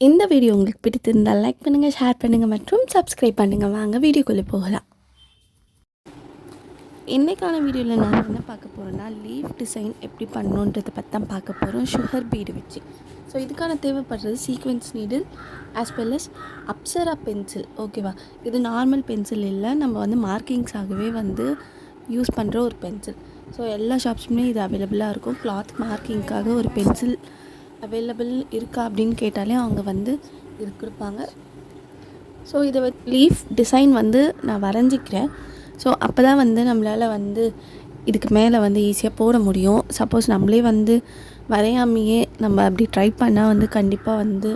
இந்த வீடியோ உங்களுக்கு பிடித்திருந்தால் லைக் பண்ணுங்கள், ஷேர் பண்ணுங்கள் மற்றும் சப்ஸ்கிரைப் பண்ணுங்கள். வாங்க வீடியோக்குள்ளே போகலாம். இன்றைக்கான வீடியோவில் நான் என்ன பார்க்க போகிறேன்னா, லீஃப் டிசைன் எப்படி பண்ணணுன்றதை பற்றி தான் பார்க்க போகிறோம். சுகர் பீடு வச்சு. ஸோ இதுக்கான தேவைப்படுறது sequence needle as well as Apsara pencil. ஓகேவா, இது நார்மல் பென்சில் இல்லை, நம்ம வந்து மார்க்கிங்ஸாகவே வந்து யூஸ் பண்ணுற ஒரு பென்சில். ஸோ எல்லா ஷாப்ஸுமே இது அவைலபிளாக இருக்கும். கிளாத் மார்க்கிங்காக ஒரு பென்சில் அவைலபிள் இருக்கா அப்படின்னு கேட்டாலே அவங்க வந்து இது கொடுப்பாங்க. ஸோ இதை லீஃப் டிசைன் வந்து நான் வரைஞ்சிக்கிறேன். ஸோ அப்போ தான் வந்து நம்மளால் வந்து இதுக்கு மேலே வந்து ஈஸியாக போட முடியும். சப்போஸ் நம்மளே வந்து வரையாமையே நம்ம அப்படி ட்ரை பண்ணால் வந்து கண்டிப்பாக வந்து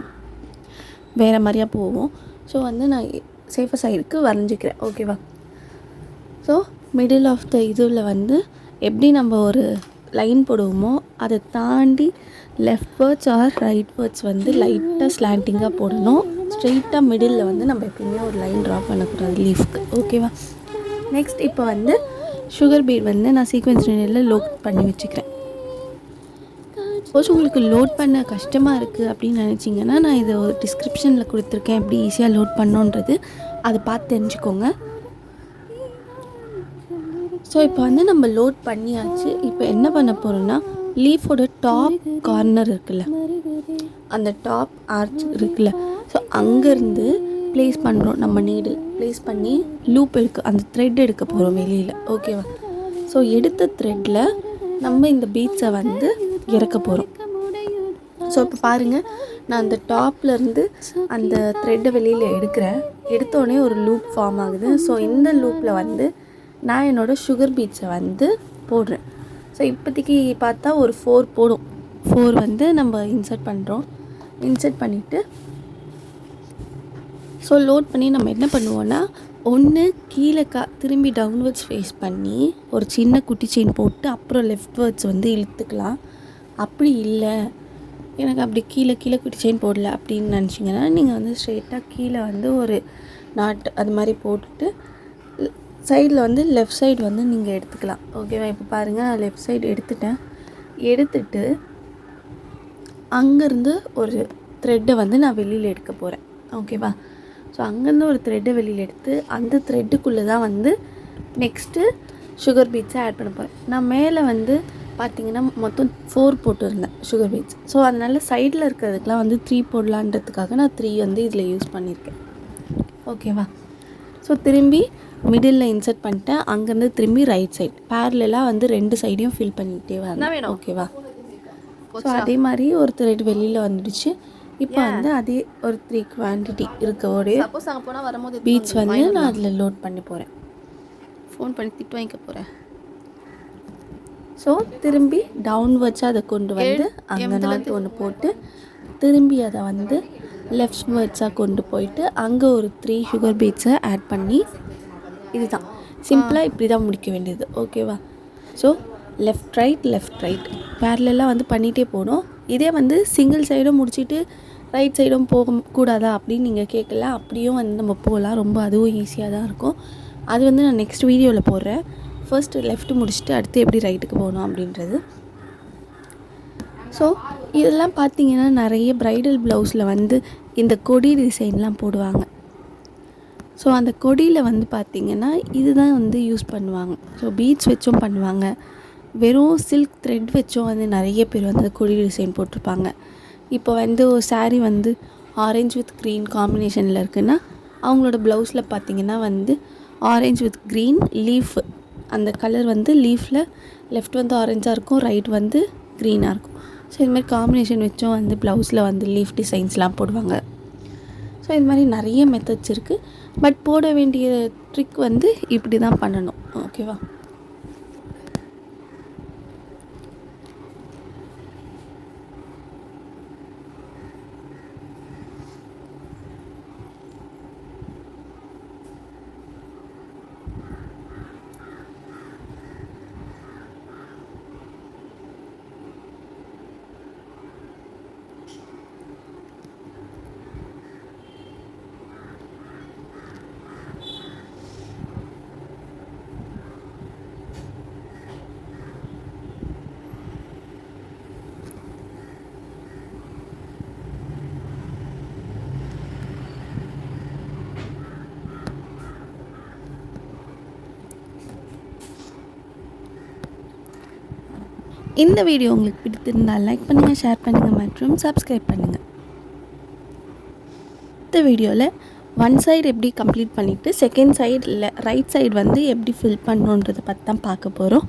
வேறு மாதிரியாக போவோம். ஸோ வந்து நான் சேஃபர் சைடுக்கு வரைஞ்சிக்கிறேன். ஓகேவா. ஸோ மிடில் ஆஃப் த இதில் வந்து எப்படி நம்ம ஒரு லைன் போடுவோமோ அதை தாண்டி left words R right words வந்து லைட்டாக ஸ்லாண்டிங்காக போடணும். ஸ்ட்ரெயிட்டாக மிடில் வந்து நம்ம எப்பயுமே ஒரு லைன் ட்ரா பண்ணக்கூடாது லீஃப்க்கு. ஓகேவா. நெக்ஸ்ட் இப்போ வந்து சுகர் பீட் வந்து நான் சீக்வென்ஸ் நீடில் லோட் பண்ணி வச்சுக்கிறேன். சப்போஸ் உங்களுக்கு லோட் பண்ண கஷ்டமாக இருக்குது அப்படின்னு நினச்சிங்கன்னா நான் இதை ஒரு டிஸ்கிரிப்ஷனில் கொடுத்துருக்கேன், எப்படி ஈஸியாக லோட் பண்ணோன்றது, அதை பார்த்து தெரிஞ்சுக்கோங்க. ஸோ இப்போ வந்து நம்ம லோட் பண்ணியாச்சு. இப்போ என்ன பண்ண போகிறோன்னா, லீஃபோட டாப் கார்னர் இருக்குல்ல, அந்த டாப் ஆர்ச் இருக்குல்ல, ஸோ அங்கேருந்து ப்ளேஸ் பண்ணுறோம். நம்ம நீடில் ப்ளேஸ் பண்ணி லூப் அந்த த்ரெட் எடுக்க போகிறோம் வெளியில். ஓகேவா. ஸோ எடுத்த த்ரெட்டில் நம்ம இந்த பீட்ஸை வந்து இறக்க போகிறோம். ஸோ இப்போ பாருங்கள், நான் அந்த டாப்லேருந்து அந்த த்ரெட்டை வெளியில் எடுத்தோடனே ஒரு லூப் ஃபார்ம் ஆகுது. ஸோ இந்த லூப்பில் வந்து நான் என்னோடய சுகர் பீட்ஸை வந்து போடுறேன். ஸோ இப்போதைக்கு பார்த்தா ஒரு 4 போடும். 4 வந்து நம்ம இன்சர்ட் பண்ணுறோம். இன்சர்ட் பண்ணிவிட்டு ஸோ லோட் பண்ணி நம்ம என்ன பண்ணுவோன்னா, ஒன்று கீழே திரும்பி டவுன்வர்ட்ஸ் ஃபேஸ் பண்ணி ஒரு சின்ன குட்டி செயின் போட்டு அப்புறம் லெஃப்ட் வேர்ட்ஸ் வந்து இழுத்துக்கலாம். அப்படி இல்லை, எனக்கு அப்படி கீழே குட்டி செயின் போடல அப்படின்னு நினச்சிங்கன்னா நீங்கள் வந்து ஸ்ட்ரெயிட்டாக கீழே வந்து ஒரு நாட் அது மாதிரி போட்டுட்டு சைடில் வந்து லெஃப்ட் சைடு வந்து நீங்கள் எடுத்துக்கலாம். ஓகேவா. இப்போ பாருங்கள், நான் லெஃப்ட் சைடு எடுத்துட்டு அங்கேருந்து ஒரு த்ரெட்டை வந்து நான் வெளியில் எடுக்க போகிறேன். ஓகேவா. ஸோ அங்கேருந்து ஒரு த்ரெட்டை வெளியில் எடுத்து அந்த த்ரெட்டுக்குள்ளே தான் வந்து நெக்ஸ்ட்டு சுகர் பீட்ஸை ஆட் பண்ண போகிறேன். நான் மேலே வந்து பார்த்திங்கன்னா மொத்தம் 4 போட்டுருந்தேன் சுகர் பீட்ஸ். ஸோ அதனால் சைடில் இருக்கிறதுக்கெலாம் வந்து 3 போடலான்றதுக்காக நான் 3 வந்து இதில் யூஸ் பண்ணியிருக்கேன். ஓகேவா. ஸோ திரும்பி மிடில் இன்சர்ட் பண்ணிட்டேன். அங்கேருந்து திரும்பி ரைட் சைட் பேரலாக வந்து 2 சைடையும் ஃபில் பண்ணிக்கிட்டே வரேன். ஓகேவா. ஸோ அதே மாதிரி ஒரு த்ரெட் வெளியில் வந்துடுச்சு. இப்போ வந்து அதே ஒரு 3 குவான்டிட்டி இருக்கோடைய பீட்ஸ் வந்து நான் அதில் லோட் பண்ணி போகிறேன். ஃபோன் பண்ணி திட்டு வாங்கிக்க போகிறேன். ஸோ திரும்பி டவுன்வர்ட்ஸாக அதை கொண்டு வந்து அங்கே நாட்டு ஒன்று போட்டு திரும்பி அதை வந்து லெஃப்ட் வேர்ட்ஸாக கொண்டு போயிட்டு அங்கே ஒரு 3 சுகர் பீட்ஸை ஆட் பண்ணி, இதுதான் சிம்பிளாக இப்படி தான் முடிக்க வேண்டியது. ஓகேவா. ஸோ லெஃப்ட் ரைட் பேரலாக வந்து பண்ணிகிட்டே போகணும். இதே வந்து சிங்கிள் சைடும் முடிச்சுட்டு ரைட் சைடும் போகக்கூடாதா அப்படின்னு நீங்கள் கேட்கல. அப்படியும் வந்து நம்ம போகலாம். ரொம்ப அதுவும் ஈஸியாக தான் இருக்கும். அது வந்து நான் நெக்ஸ்ட் வீடியோவில் போடுறேன். ஃபர்ஸ்ட்டு லெஃப்ட் முடிச்சுட்டு அடுத்து எப்படி ரைட்டுக்கு போகணும் அப்படின்றது. ஸோ இதெல்லாம் பார்த்திங்கன்னா நிறைய ப்ரைடல் ப்ளவுஸில் வந்து இந்த கொடி டிசைன்லாம் போடுவாங்க. ஸோ அந்த கொடியில் வந்து பார்த்திங்கன்னா இதுதான் வந்து யூஸ் பண்ணுவாங்க. ஸோ பீட்ஸ் வச்சும் பண்ணுவாங்க, வெறும் சில்க் த்ரெட் வச்சும் வந்து நிறைய பேர் வந்து கொடி டிசைன் போட்டிருப்பாங்க. இப்போ வந்து ஒரு சாரீ வந்து ஆரஞ்சு வித் க்ரீன் காம்பினேஷனில் இருக்குன்னா அவங்களோட ப்ளவுஸில் பார்த்திங்கன்னா வந்து ஆரஞ்சு வித் க்ரீன் லீஃப், அந்த கலர் வந்து லீஃபில் லெஃப்ட் வந்து ஆரஞ்சாக இருக்கும், ரைட் வந்து க்ரீனாக இருக்கும். ஸோ இதுமாதிரி காம்பினேஷன் வச்சும் வந்து ப்ளவுஸில் வந்து லீஃப் டிசைன்ஸ்லாம் போடுவாங்க. ஸோ இது மாதிரி நிறைய மெத்தட்ஸ் இருக்குது. பட் போட வேண்டிய ட்ரிக் வந்து இப்படி தான் பண்ணணும். ஓகேவா. இந்த வீடியோ உங்களுக்கு பிடித்திருந்தால் லைக் பண்ணுங்கள், ஷேர் பண்ணுங்கள் மற்றும் சப்ஸ்கிரைப் பண்ணுங்கள். இந்த வீடியோவில் ஒன் சைடு எப்படி கம்ப்ளீட் பண்ணிவிட்டு செகண்ட் சைடில் ரைட் சைடு வந்து எப்படி ஃபில் பண்ணணுன்றதை பற்றி தான் பார்க்க போகிறோம்.